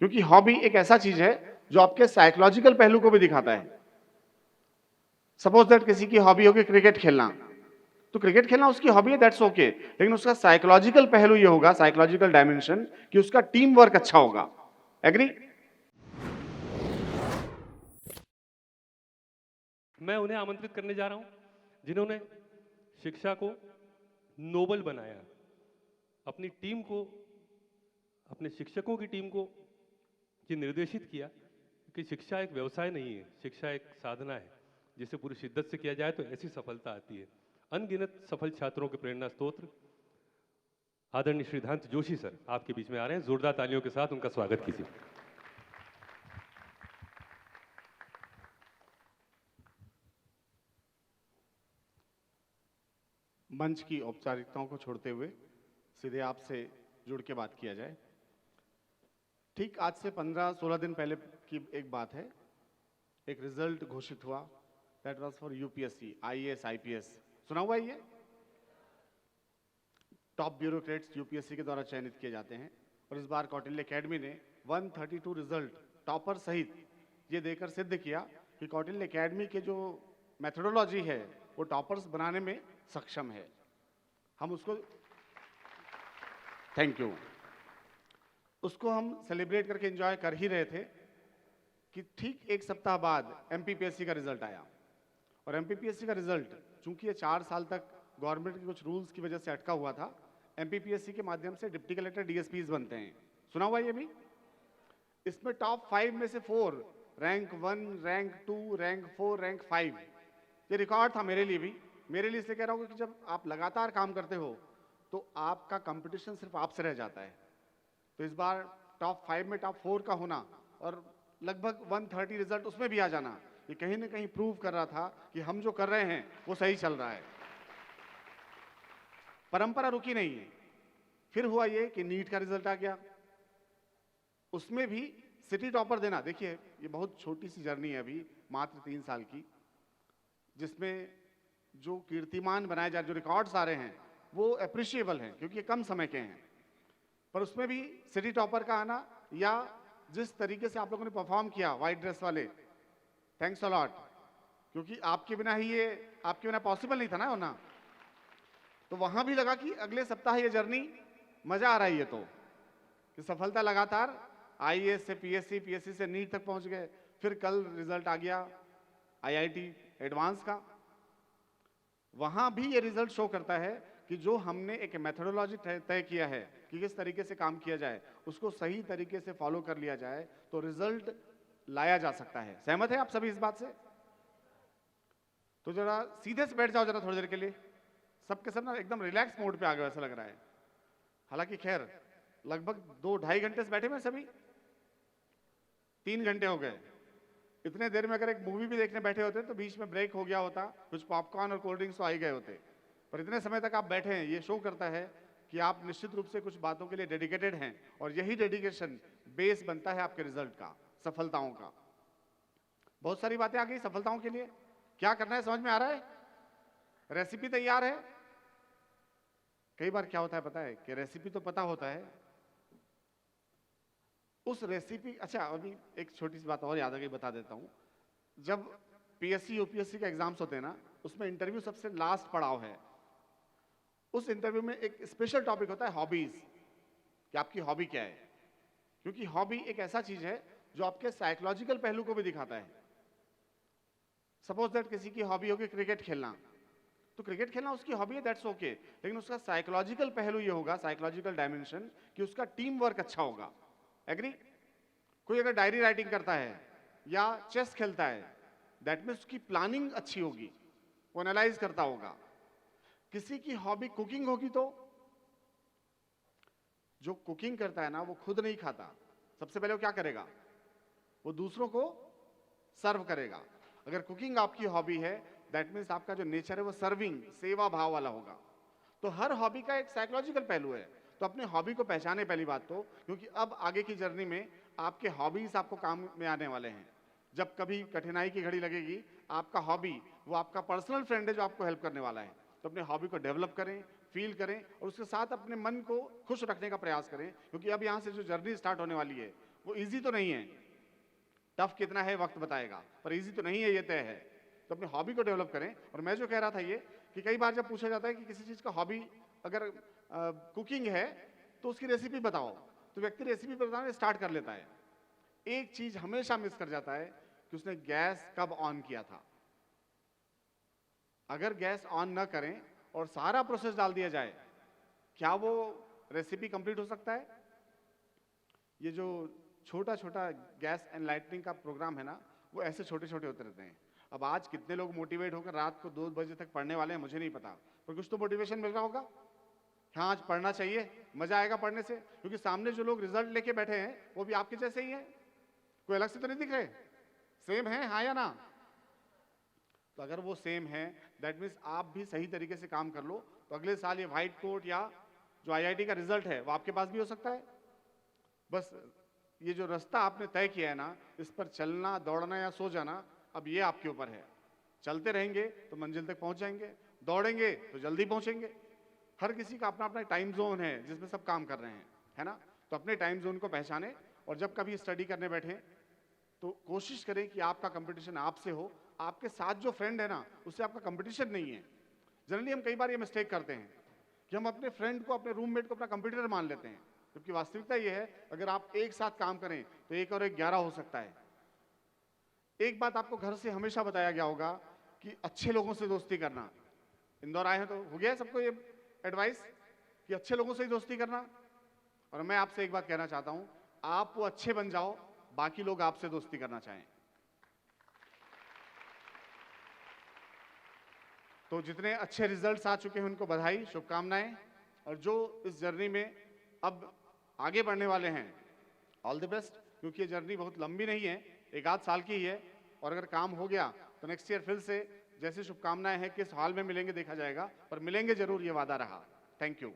क्योंकि हॉबी एक ऐसा चीज है जो आपके साइकोलॉजिकल पहलू को भी दिखाता है। सपोज दैट किसी की हॉबी होगी क्रिकेट खेलना, तो क्रिकेट खेलना उसकी हॉबी है, दैट्स ओके, लेकिन उसका साइकोलॉजिकल पहलू ये होगा, साइकोलॉजिकल डायमेंशन, कि उसका टीम वर्क अच्छा होगा। एग्री? मैं उन्हें आमंत्रित करने जा रहा हूं जिन्होंने शिक्षा को नोबल बनाया, अपनी टीम को, अपने शिक्षकों की टीम को ये निर्देशित किया कि शिक्षा एक व्यवसाय नहीं है, शिक्षा एक साधना है जिसे पूरी शिद्दत से किया जाए तो ऐसी सफलता आती है। अनगिनत सफल छात्रों के प्रेरणा स्तोत्र आदरणीय श्रीधांत जोशी सर आपके बीच में आ रहे हैं, जोरदार तालियों के साथ उनका स्वागत कीजिए। मंच की औपचारिकताओं को छोड़ते हुए सीधे आपसे जुड़ के बात किया जाए। ठीक आज से 15-16 दिन पहले की एक बात है, एक रिजल्ट घोषित हुआ, that was for UPSC, IAS, IPS. सुना हुआ है ये? टॉप ब्यूरोक्रेट्स यूपीएससी के द्वारा चयनित किए जाते हैं, और इस बार कौटिल्य एकेडमी ने 132 रिजल्ट टॉपर सहित ये देकर सिद्ध किया कि कौटिल्य एकेडमी के जो मेथोडोलॉजी है वो टॉपर्स बनाने में सक्षम है। हम उसको थैंक यू, उसको हम सेलिब्रेट करके एंजॉय कर ही रहे थे कि ठीक एक सप्ताह बाद एमपीपीएससी का रिजल्ट आया। और एमपीपीएससी का रिजल्ट चूंकि ये 4 साल तक गवर्नमेंट के कुछ रूल्स की वजह से अटका हुआ था, एमपीपीएससी के माध्यम से डिप्टी कलेक्टर डीएसपीज बनते हैं। सुना हुआ ये भी? इसमें टॉप 5 में से 4, रैंक 1, रैंक 2, रैंक 4, रैंक 5, ये रिकॉर्ड था मेरे लिए भी। मेरे लिए इसलिए कह रहा हूँ कि जब आप लगातार काम करते हो तो आपका कंपटीशन सिर्फ आपसे रह जाता है। तो इस बार टॉप 5 में टॉप 4 का होना और लगभग 130 रिजल्ट उसमें भी आ जाना, ये कहीं ना कहीं प्रूव कर रहा था कि हम जो कर रहे हैं वो सही चल रहा है। परंपरा रुकी नहीं है। फिर हुआ ये कि नीट का रिजल्ट आ गया, उसमें भी सिटी टॉपर देना, देखिए ये बहुत छोटी सी जर्नी है अभी, मात्र 3 साल की, जिसमें जो कीर्तिमान बनाए जा रहे, जो रिकॉर्ड्स आ रहे हैं वो अप्रिशिएबल हैं क्योंकि ये कम समय के हैं, पर उसमें भी सिटी टॉपर का आना, या जिस तरीके से आप लोगों ने परफॉर्म किया व्हाइट ड्रेस वाले, थैंक्स अ लॉट, क्योंकि आपके बिना ही ये, आपके बिना पॉसिबल नहीं था ना होना। तो वहां भी लगा कि अगले सप्ताह ये जर्नी मजा आ रही है, तो कि सफलता लगातार, आईएएस से पीएससी, पीएससी से नीट तक पहुंच गए। फिर कल रिजल्ट आ गया आईआईटी एडवांस का, वहां भी ये रिजल्ट शो करता है कि जो हमने एक मेथोडोलॉजी तय किया है कि किस तरीके से काम किया जाए, उसको सही तरीके से फॉलो कर लिया जाए तो रिजल्ट लाया जा सकता है। सहमत है आप सभी इस बात से? तो जरा सीधे से बैठ जाओ जरा थोड़ी देर के लिए, सबके सब ना एकदम रिलैक्स मोड पे आ गए ऐसा लग रहा है। हालांकि खैर लगभग 2-2.5 घंटे से बैठे हुए सभी, 3 घंटे हो गए। इतने देर में अगर एक मूवी भी देखने बैठे होते तो बीच में ब्रेक हो गया होता, कुछ पॉपकॉर्न और कोल्ड ड्रिंक्स तो आ ही गए होते, पर इतने समय तक आप बैठे हैं, ये शो करता है कि आप निश्चित रूप से कुछ बातों के लिए डेडिकेटेड हैं, और यही डेडिकेशन बेस बनता है आपके रिजल्ट का, सफलताओं का। बहुत सारी बातें आ गई सफलताओं के लिए, क्या करना है समझ में आ रहा है? रेसिपी तैयार है? कई बार क्या होता है पता है कि रेसिपी तो पता होता है, उस रेसिपी, अच्छा अभी एक छोटी सी बात और याद आ गई, बता देता हूं। जब पीएससी यूपीएससी का एग्जाम्स होते हैं ना, उसमें इंटरव्यू सबसे लास्ट पड़ाव है। उस इंटरव्यू में एक स्पेशल टॉपिक होता है हॉबीज, कि आपकी हॉबी क्या है, क्योंकि हॉबी एक ऐसा चीज है जो आपके साइकोलॉजिकल पहलू को भी दिखाता है। सपोज दैट किसी की हॉबी होगी क्रिकेट खेलना, तो क्रिकेट खेलना उसकी हॉबी है, दैट्स ओके, लेकिन उसका साइकोलॉजिकल पहलू ये होगा, साइकोलॉजिकल डायमेंशन, कि उसका टीम वर्क अच्छा होगा। एग्री? कोई अगर डायरी राइटिंग करता है या चेस खेलता है, दैट मीन्स उसकी प्लानिंग अच्छी होगी, वो एनालाइज करता होगा। किसी की हॉबी कुकिंग होगी तो जो कुकिंग करता है ना वो खुद नहीं खाता, सबसे पहले वो क्या करेगा, वो दूसरों को सर्व करेगा। अगर कुकिंग आपकी हॉबी है, दैट मीन्स आपका जो नेचर है वो सर्विंग, सेवा भाव वाला होगा। तो हर हॉबी का एक साइकोलॉजिकल पहलू है, तो अपने हॉबी को पहचाने पहली बात तो, क्योंकि अब आगे की जर्नी में आपके हॉबीज आपको काम में आने वाले हैं। जब कभी कठिनाई की घड़ी लगेगी, आपका हॉबी वो आपका पर्सनल फ्रेंड है जो आपको हेल्प करने वाला है। तो अपने हॉबी को डेवलप करें, फील करें, और उसके साथ अपने मन को खुश रखने का प्रयास करें, क्योंकि अब यहाँ से जो जर्नी स्टार्ट होने वाली है वो इजी तो नहीं है, टफ कितना है वक्त बताएगा, पर इजी तो नहीं है, ये तय है। तो अपनी हॉबी को डेवलप करें। और मैं जो कह रहा था ये कि कई बार जब पूछा जाता है कि किसी चीज़ का हॉबी अगर कुकिंग है तो उसकी रेसिपी बताओ, तो व्यक्ति रेसिपी बताना स्टार्ट कर लेता है। एक चीज हमेशा मिस कर जाता है कि उसने गैस कब ऑन किया था। अगर गैस ऑन न करें और सारा प्रोसेस डाल दिया जाए, क्या वो रेसिपी कंप्लीट हो सकता है? ये जो छोटा छोटा गैस एनलाइटनिंग का प्रोग्राम है ना, वो ऐसे छोटे छोटे होते रहते हैं। अब आज कितने लोग मोटिवेट होकर रात को 2 बजे तक पढ़ने वाले हैं मुझे नहीं पता, पर कुछ तो मोटिवेशन मिल रहा होगा। हाँ, आज पढ़ना चाहिए, मजा आएगा पढ़ने से, क्योंकि सामने जो लोग रिजल्ट लेके बैठे हैं वो भी आपके जैसे ही हैं, कोई अलग से तो नहीं दिख रहे, सेम है, हाँ या ना? तो अगर वो सेम है, दैट मीन्स आप भी सही तरीके से काम कर लो, तो अगले साल ये व्हाइट कोट या जो आईआईटी का रिजल्ट है वो आपके पास भी हो सकता है। बस ये जो रास्ता आपने तय किया है ना, इस पर चलना, दौड़ना या सो जाना, अब ये आपके ऊपर है। चलते रहेंगे तो मंजिल तक पहुंच जाएंगे, दौड़ेंगे तो जल्दी पहुंचेंगे। हर किसी का अपना अपना टाइम जोन है जिसमें सब काम कर रहे हैं, है ना? तो अपने टाइम जोन को पहचाने, और जब कभी स्टडी करने बैठे तो कोशिश करें कि आपका कंपटीशन आपसे हो, आपके साथ जो फ्रेंड है ना उससे आपका कंपटीशन नहीं है। जनरली हम कई बार ये मिस्टेक करते हैं कि हम अपने फ्रेंड को, अपने रूममेट को अपना कंपटीटर मान लेते हैं, जबकि वास्तविकता ये है अगर आप एक साथ काम करें तो 1 और 1 11 हो सकता है। एक बात आपको घर से हमेशा बताया गया होगा कि अच्छे लोगों से दोस्ती करना। इंदौर आए हैं तो हो गया सबको ये एडवाइस कि अच्छे लोगों से ही दोस्ती करना। और मैं आपसे एक बात कहना चाहता हूं, आप वो अच्छे बन जाओ, बाकी लोग आपसे दोस्ती करना चाहें। तो जितने अच्छे रिजल्ट्स आ चुके हैं उनको बधाई, शुभकामनाएं, और जो इस जर्नी में अब आगे बढ़ने वाले हैं, ऑल द बेस्ट, क्योंकि ये जर्नी बहुत लंबी नहीं है, 1 आध साल की ही है। और अगर काम हो गया तो नेक्स्ट ईयर फिर से जैसे शुभकामनाएं हैं, किस हाल में मिलेंगे देखा जाएगा, पर मिलेंगे जरूर, ये वादा रहा। Thank you.